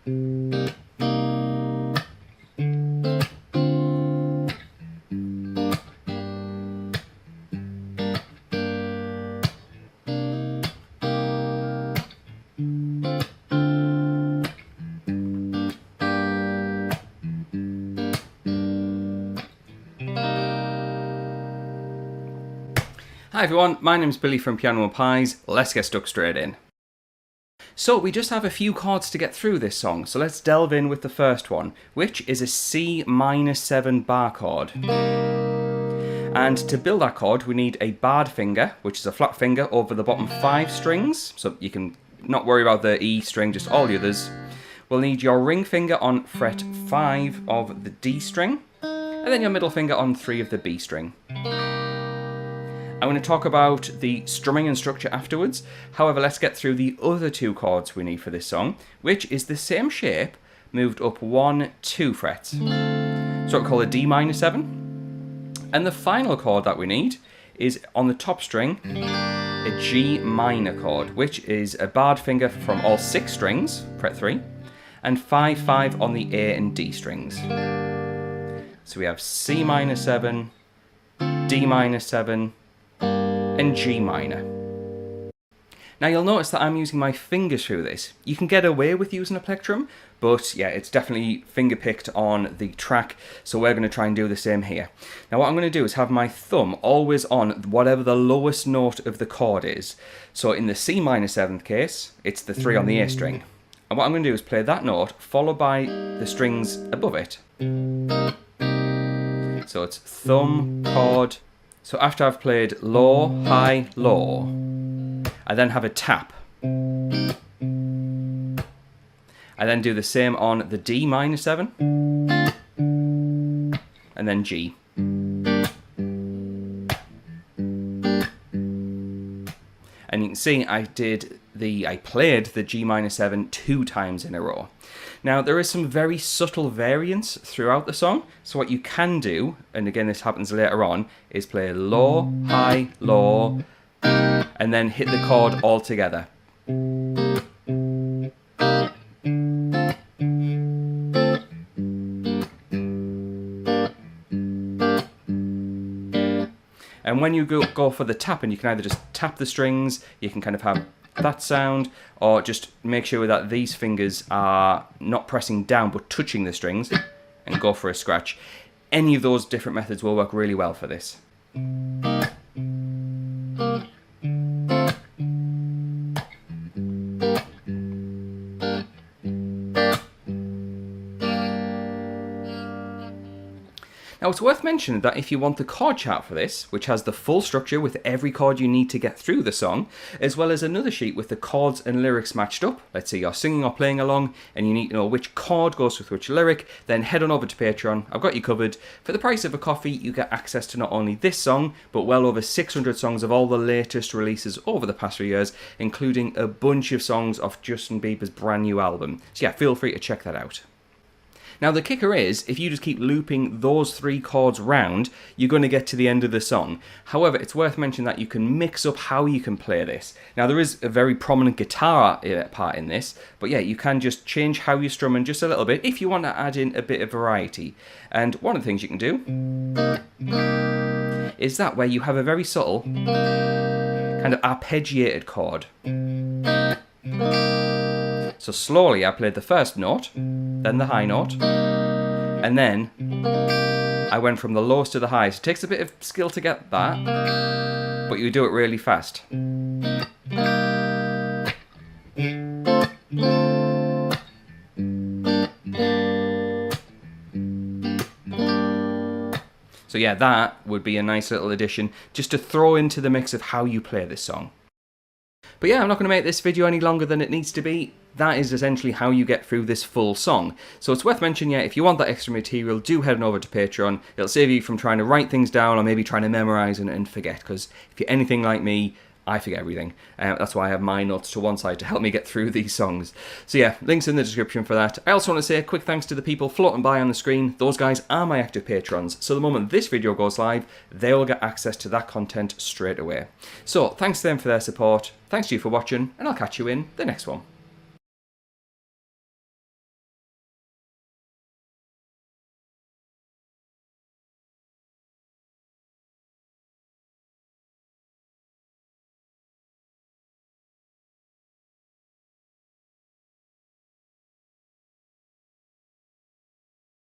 Hi everyone, my name's Billy from Piano and Pies. Let's get stuck straight in. So we just have a few chords to get through this song, so let's delve in with the first one, which is a C minor 7 bar chord. And to build that chord, we need a barred finger, which is a flat finger over the bottom 5 strings, so you can not worry about the E string, just all the others. We'll need your ring finger on fret 5 of the D string, and then your middle finger on 3 of the B string. I'm going to talk about the strumming and structure afterwards. However, let's get through the other 2 chords we need for this song, which is the same shape, moved up 1, 2 frets. So we'll call it D minor 7. And the final chord that we need is on the top string, a G minor chord, which is a barred finger from all 6 strings, fret 3, and 5, 5 on the A and D strings. So we have C minor 7, D minor 7, and G minor. Now you'll notice that I'm using my fingers through this. You can get away with using a plectrum, but yeah, it's definitely finger picked on the track, so we're going to try and do the same here. Now what I'm going to do is have my thumb always on whatever the lowest note of the chord is. So in the C minor 7th case, it's the 3 on the A string. And what I'm going to do is play that note, followed by the strings above it. So it's thumb, chord. So after I've played low, high, low, I then have a tap. I then do the same on the D minor 7, and then G. And you can see I played the G minor 7 2 times in a row. Now there is some very subtle variance throughout the song, so what you can do, and again this happens later on, is play low, high, low, and then hit the chord all together. And when you go for the tapping, you can either just tap the strings, you can kind of have that sound, or just make sure that these fingers are not pressing down but touching the strings, and go for a scratch. Any of those different methods will work really well for this. Now it's worth mentioning that if you want the chord chart for this, which has the full structure with every chord you need to get through the song, as well as another sheet with the chords and lyrics matched up, let's say you're singing or playing along and you need to know which chord goes with which lyric, then head on over to Patreon. I've got you covered. For the price of a coffee, you get access to not only this song, but well over 600 songs of all the latest releases over the past few years, including a bunch of songs off Justin Bieber's brand new album. So yeah, feel free to check that out. Now the kicker is, if you just keep looping those 3 chords round, you're going to get to the end of the song. However, it's worth mentioning that you can mix up how you can play this. Now there is a very prominent guitar part in this, but yeah, you can just change how you strum just a little bit if you want to add in a bit of variety. And one of the things you can do is that where you have a very subtle kind of arpeggiated chord. So slowly I played the first note, then the high note, and then I went from the lowest to the highest. It takes a bit of skill to get that, but you do it really fast. So yeah, that would be a nice little addition just to throw into the mix of how you play this song. But yeah, I'm not going to make this video any longer than it needs to be. That is essentially how you get through this full song. So it's worth mentioning, yeah, if you want that extra material, do head on over to Patreon. It'll save you from trying to write things down or maybe trying to memorise and forget, because if you're anything like me, I forget everything. That's why I have my notes to one side to help me get through these songs. So yeah, links in the description for that. I also want to say a quick thanks to the people floating by on the screen. Those guys are my active patrons, so the moment this video goes live, they'll get access to that content straight away. So thanks to them for their support, thanks to you for watching, and I'll catch you in the next one.